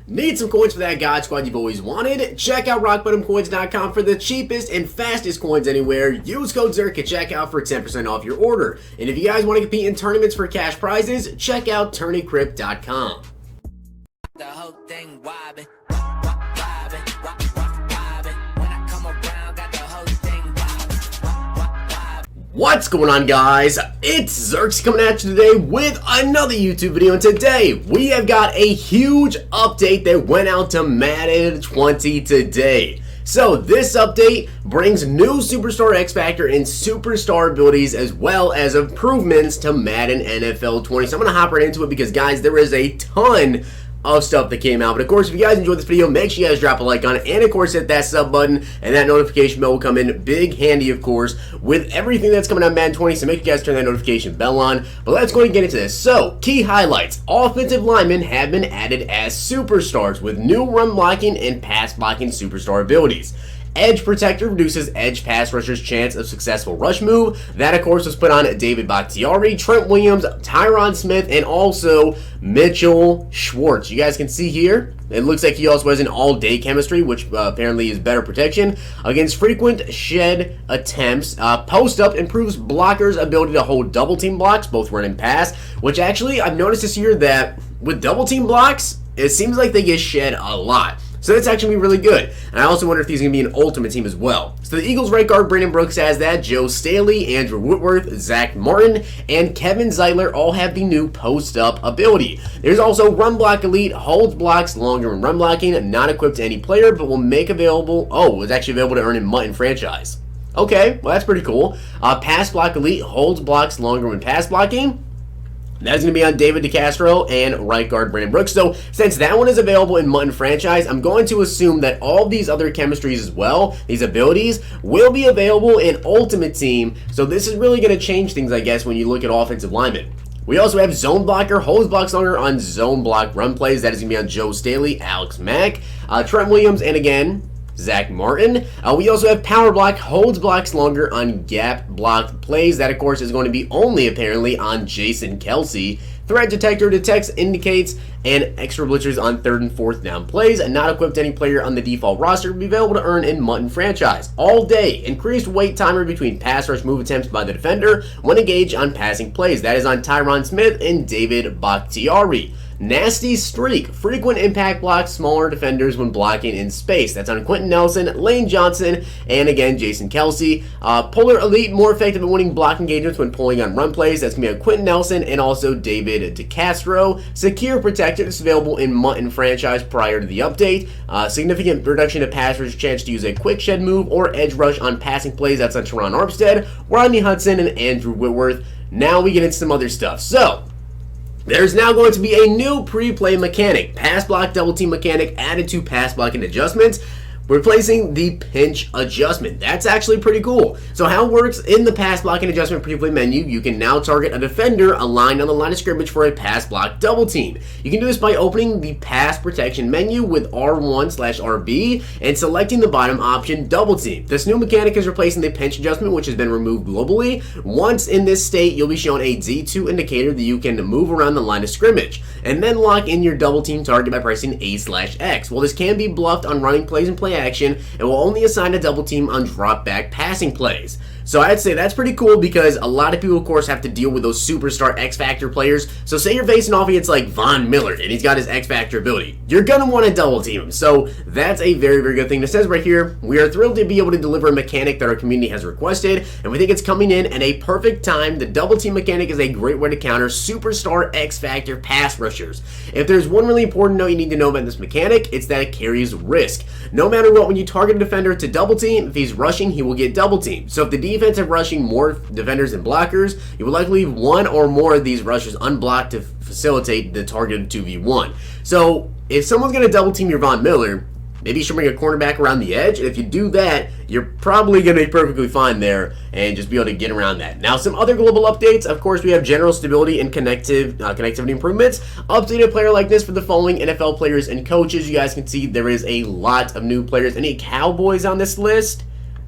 Need some coins for that God Squad you've always wanted? Check out rockbottomcoins.com for the cheapest and fastest coins anywhere. Use code Zirksee at checkout for 10% off your order. And if you guys want to compete in tournaments for cash prizes, check out tourneycrypt.com. The whole thing wobbin'. What's going on, guys? It's Zirksee coming at you today with another YouTube video, and today we have got a huge update that went out to Madden 20 today. So this update brings new Superstar X Factor and Superstar abilities as well as improvements to Madden NFL 20. So I'm going to hop right into it because, guys, there is a ton of stuff that came out. But of course, if you guys enjoyed this video, make sure you guys drop a like on it, and of course hit that sub button, and that notification bell will come in big handy, of course, with everything that's coming out of Madden 20. So make sure you guys turn that notification bell on. But let's go and get into this. So key highlights: offensive linemen have been added as superstars with new run blocking and pass blocking superstar abilities. Edge Protector reduces edge pass rushers' chance of successful rush move. That, of course, was put on David Bakhtiari, Trent Williams, Tyron Smith, and also Mitchell Schwartz. You guys can see here, it looks like he also has an all-day chemistry, which apparently is better protection against frequent shed attempts. Post-up improves blockers' ability to hold double-team blocks, both run and pass, which actually, I've noticed this year that with double-team blocks, it seems like they get shed a lot. So that's actually going to be really good. And I also wonder if he's going to be an ultimate team as well. So the Eagles right guard Brandon Brooks has that. Joe Staley, Andrew Whitworth, Zach Martin, and Kevin Zeitler all have the new post-up ability. There's also Run Block Elite, holds blocks longer when run blocking, not equipped to any player, but will make available, it's actually available to earn in Mutton franchise. Okay, well that's pretty cool. Pass Block Elite, holds blocks longer when pass blocking. That's going to be on David DeCastro and right guard Brandon Brooks. So since that one is available in Mutton franchise, I'm going to assume that all these other chemistries as well, these abilities, will be available in Ultimate Team. So this is really going to change things, I guess, when you look at offensive linemen. We also have Zone Blocker, holds blocks longer on zone block run plays. That is going to be on Joe Staley, Alex Mack, Trent Williams, and again, Zach Martin. We also have Power Block, holds blocks longer on gap blocked plays. That, of course, is going to be only apparently on Jason Kelsey. Threat Detector detects, indicates, and extra blitzers on 3rd and 4th down plays, and not equipped to any player on the default roster will be available to earn in Mutton franchise. All day, increased wait timer between pass rush move attempts by the defender when engaged on passing plays. That is on Tyron Smith and David Bakhtiari. Nasty Streak, frequent impact blocks smaller defenders when blocking in space. That's on Quentin Nelson, Lane Johnson, and again Jason Kelsey. Polar Elite, more effective at winning block engagements when pulling on run plays. That's going to be on Quentin Nelson and also David DeCastro. Secure Protector is available in Mutton franchise prior to the update. Significant reduction of passers' chance to use a quick shed move or edge rush on passing plays. That's on Teron Armstead, Rodney Hudson, and Andrew Whitworth. Now we get into some other stuff. So there's now going to be a new pre-play mechanic, pass block double team mechanic added to pass blocking adjustments, replacing the pinch adjustment. That's actually pretty cool. So how it works in the pass blocking adjustment pre-play menu, you can now target a defender aligned on the line of scrimmage for a pass block double team. You can do this by opening the pass protection menu with R1/RB and selecting the bottom option double team. This new mechanic is replacing the pinch adjustment, which has been removed globally. Once in this state, you'll be shown a Z2 indicator that you can move around the line of scrimmage and then lock in your double team target by pressing A/X. Well, this can be bluffed on running plays and play action, and will only assign a double team on drop back passing plays. So I'd say that's pretty cool because a lot of people, of course, have to deal with those superstar X Factor players. So say you're facing off against like Von Miller and he's got his X Factor ability. You're going to want to double team him. So that's a very, very good thing. It says right here, we are thrilled to be able to deliver a mechanic that our community has requested, and we think it's coming in at a perfect time. The double team mechanic is a great way to counter superstar X Factor pass rushers. If there's one really important note you need to know about this mechanic, it's that it carries risk. No matter what, when you target a defender to double team, if he's rushing, he will get double teamed. So if the defensive rushing more defenders and blockers, you will likely leave one or more of these rushers unblocked to facilitate the targeted 2v1. So if someone's going to double team your Von Miller, maybe you should bring a cornerback around the edge, and if you do that, you're probably going to be perfectly fine there and just be able to get around that. Now, some other global updates. Of course, we have general stability and connectivity improvements, updated player likeness for the following NFL players and coaches. You guys can see there is a lot of new players. Any Cowboys on this list?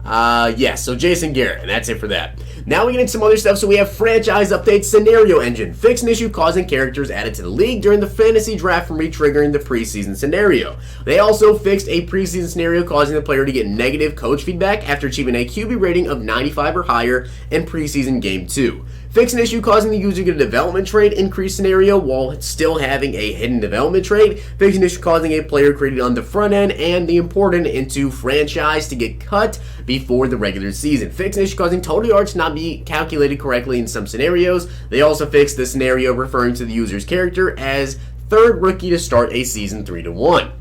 Yeah, so Jason Garrett, and that's it for that. Now we get into some other stuff. So we have franchise update scenario engine. Fixed an issue causing characters added to the league during the fantasy draft from re-triggering the preseason scenario. They also fixed a preseason scenario causing the player to get negative coach feedback after achieving a QB rating of 95 or higher in preseason game 2. Fix an issue causing the user to get a development trade increase scenario while still having a hidden development trade. Fix an issue causing a player created on the front end and the important into franchise to get cut before the regular season. Fix an issue causing total yards to not be calculated correctly in some scenarios. They also fixed the scenario referring to the user's character as third rookie to start a season 3-1.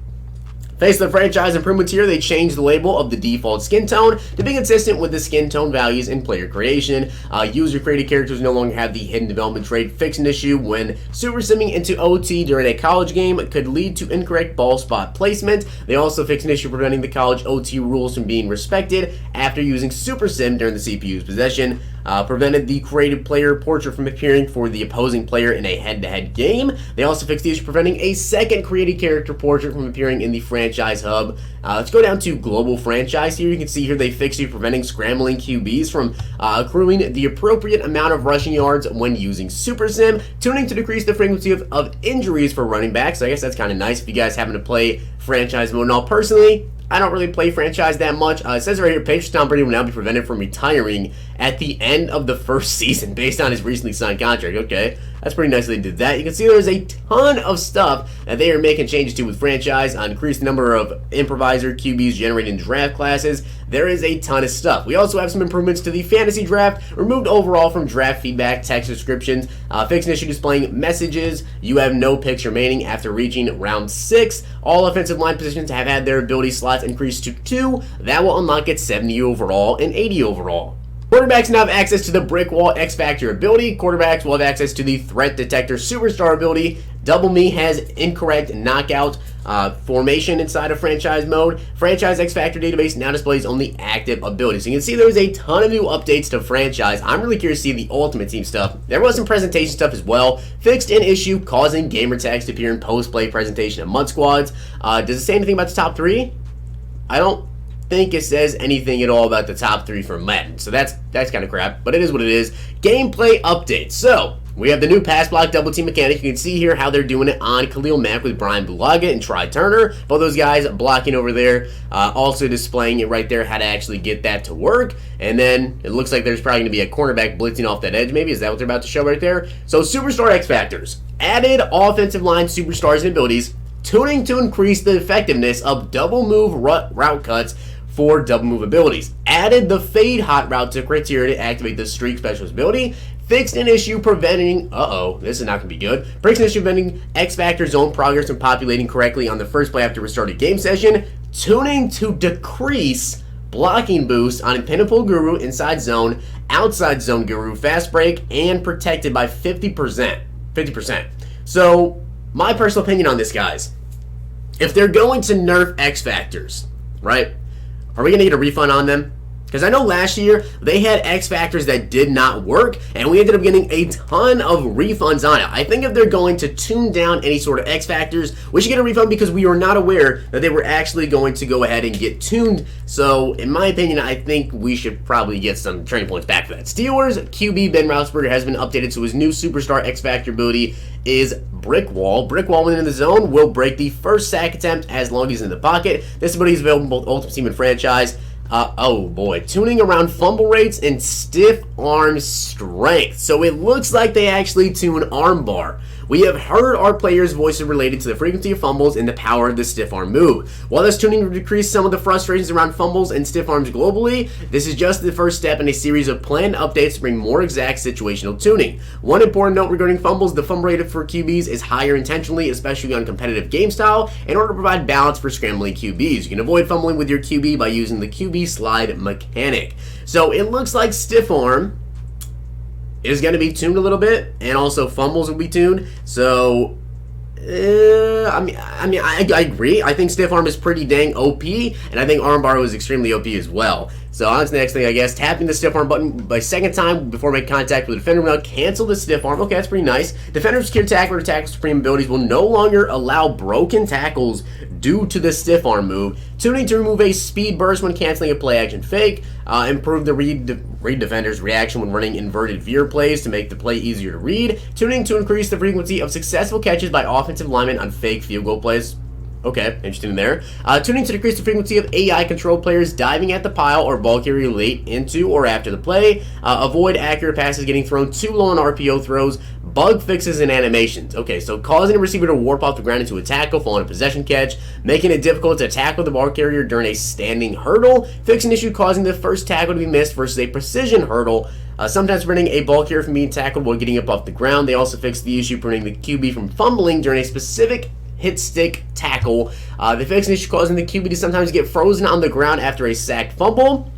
Thanks to the franchise improvements here, they changed the label of the default skin tone to be consistent with the skin tone values in player creation. User-created characters no longer have the hidden development trait. Fixed an issue when super simming into OT during a college game could lead to incorrect ball spot placement. They also fixed an issue preventing the college OT rules from being respected after using super sim during the CPU's possession. Prevented the created player portrait from appearing for the opposing player in a head-to-head game. They also fixed the issue preventing a second created character portrait from appearing in the franchise hub. Let's go down to global franchise here. You can see here they fixed it preventing scrambling QBs from accruing the appropriate amount of rushing yards when using super sim. Tuning to decrease the frequency of injuries for running backs. So I guess that's kind of nice if you guys happen to play franchise mode. Now personally, I don't really play franchise that much. It says right here, Patriots Tom Brady will now be prevented from retiring at the end of the first season based on his recently signed contract. Okay, that's pretty nice they did that. You can see there's a ton of stuff that they are making changes to with franchise. Increased the number of improviser QBs generated in draft classes. There is a ton of stuff. We also have some improvements to the fantasy draft. Removed overall from draft feedback, text descriptions. Fixed an issue displaying messages. You have no picks remaining after reaching round 6. All offensive line positions have had their ability slots increased to 2. That will unlock at 70 overall and 80 overall. Quarterbacks now have access to the Brick Wall X Factor ability. Quarterbacks will have access to the Threat Detector Superstar ability. Double Me has incorrect knockout formation inside of franchise mode. Franchise X Factor database now displays only active abilities. So you can see there's a ton of new updates to franchise. I'm really curious to see the Ultimate Team stuff. There was some presentation stuff as well. Fixed an issue causing gamer tags to appear in post-play presentation of MUT squads. Does it say anything about the top 3? I don't think it says anything at all about the top 3 for Madden, so that's kind of crap, but it is what it is. Gameplay update. So we have the new pass block double team mechanic. You can see here how they're doing it on Khalil Mack with Brian Bulaga and Try Turner. Both those guys blocking over there. Also displaying it right there how to actually get that to work. And then it looks like there's probably going to be a cornerback blitzing off that edge maybe. Is that what they're about to show right there? So Superstar X Factors. Added offensive line superstars and abilities. Tuning to increase the effectiveness of double move route cuts for double move abilities. Added the fade hot route to criteria to activate the streak specialist ability. Fixed an issue preventing, this is not going to be good. Fixed an issue preventing X Factor zone progress from populating correctly on the first play after restarted game session. Tuning to decrease blocking boost on Pinnacle Guru inside zone, outside zone Guru, fast break, and protected by 50%. 50%. So, my personal opinion on this, guys, if they're going to nerf X Factors, right? Are we going to get a refund on them? Because I know last year they had X Factors that did not work, and we ended up getting a ton of refunds on it. I think if they're going to tune down any sort of X Factors, we should get a refund because we were not aware that they were actually going to go ahead and get tuned. So, in my opinion, I think we should probably get some training points back for that. Steelers QB Ben Roethlisberger has been updated to his new Superstar X Factor ability is Brick Wall. Brick Wall when in the zone will break the first sack attempt as long as he's in the pocket. This ability is available in both Ultimate Team and Franchise. Oh boy, tuning around fumble rates and stiff arm strength. So it looks like they actually tune arm bar. We have heard our players' voices related to the frequency of fumbles and the power of the stiff arm move. While this tuning will decrease some of the frustrations around fumbles and stiff arms globally, this is just the first step in a series of planned updates to bring more exact situational tuning. One important note regarding fumbles, the fumble rate for QBs is higher intentionally, especially on competitive game style, in order to provide balance for scrambling QBs. You can avoid fumbling with your QB by using the QB slide mechanic. So it looks like stiff arm is going to be tuned a little bit, and also fumbles will be tuned. So I agree. I think stiff arm is pretty dang OP, and I think armbar was extremely OP as well. So on to the next thing, I guess. Tapping the stiff arm button by second time before making contact with the defender will cancel the stiff arm. Okay, that's pretty nice. Defender's secure tackle or tackle supreme abilities will no longer allow broken tackles due to the stiff arm move. Tuning to remove a speed burst when canceling a play action fake. Improve the read defender's reaction when running inverted veer plays to make the play easier to read. Tuning to increase the frequency of successful catches by offensive linemen on fake field goal plays. Okay, interesting there. Tuning to decrease the frequency of AI control players diving at the pile or ball carrier late into or after the play. Avoid accurate passes getting thrown too low on RPO throws. Bug fixes and animations. Okay, so causing a receiver to warp off the ground into a tackle following a possession catch. Making it difficult to tackle the ball carrier during a standing hurdle. Fix an issue causing the first tackle to be missed versus a precision hurdle. Sometimes preventing a ball carrier from being tackled while getting up off the ground. They also fix the issue preventing the QB from fumbling during a specific hit stick tackle. They fix an issue causing the QB to sometimes get frozen on the ground after a sacked fumble.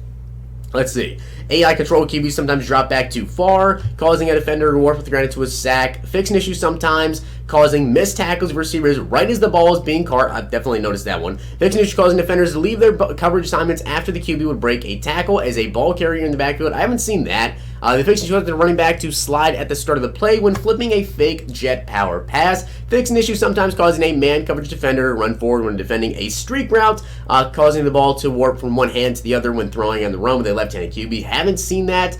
Let's see. AI control QB sometimes drop back too far, causing a defender to warp with the ground into a sack. Fix an issue sometimes, causing missed tackles of receivers right as the ball is being caught. I've definitely noticed that one. Fix an issue causing defenders to leave their coverage assignments after the QB would break a tackle as a ball carrier in the backfield. I haven't seen that. They fix an issue causing the running back to slide at the start of the play when flipping a fake jet power pass. Fix an issue sometimes causing a man coverage defender to run forward when defending a streak route, causing the ball to warp from one hand to the other when throwing on the run with a left-handed QB. Haven't seen that.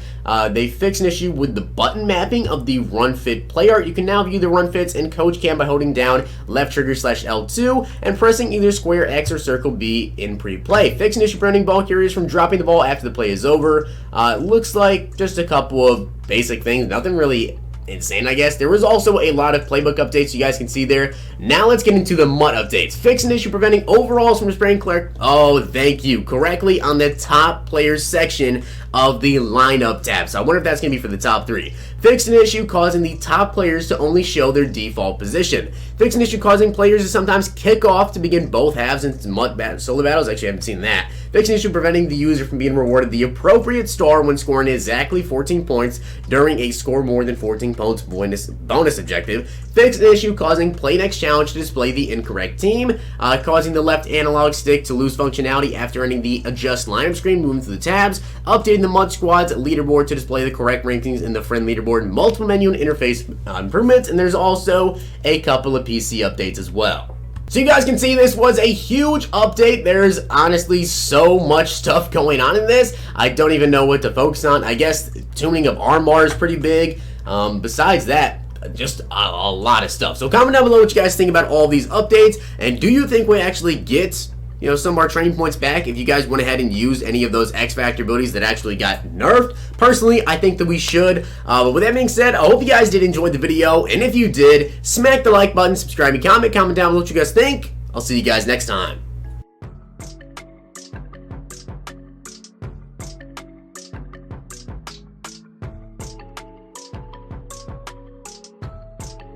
They fix an issue with the button mapping of the run fit play art. You can now view the run fits in Coach Cam by holding down left trigger /L2 and pressing either square X or circle B in pre-play. Fix an issue preventing ball carriers from dropping the ball after the play is over. Looks like just a couple of basic things, nothing really insane, I guess. There was also a lot of playbook updates you guys can see there. Now let's get into the MUT updates. Fix an issue preventing overalls from spraying correctly on the top players section of the lineup tab. So I wonder if that's going to be for the top 3. Fix an issue causing the top players to only show their default position. Fix an issue causing players to sometimes kick off to begin both halves in MUT solo battles. Actually, I haven't seen that. Fix an issue preventing the user from being rewarded the appropriate star when scoring exactly 14 points during a score more than 14 points bonus objective. Fix an issue causing play next challenge to display the incorrect team. Causing the left analog stick to lose functionality after ending the adjust lineup screen, moving through the tabs. Updating the MUT squad's leaderboard to display the correct rankings in the friend leaderboard. Multiple menu and interface improvements, and there's also a couple of PC updates as well. So you guys can see this was a huge update. There's honestly so much stuff going on in this. I don't even know what to focus on. I guess tuning of armbar is pretty big. Besides that, just a lot of stuff. So comment down below what you guys think about all these updates, and do you think we actually get some of our training points back if you guys went ahead and used any of those X Factor abilities that actually got nerfed? Personally, I think that we should. But with that being said, I hope you guys did enjoy the video, and if you did, smack the like button, subscribe, and comment down below what you guys think. I'll see you guys next time.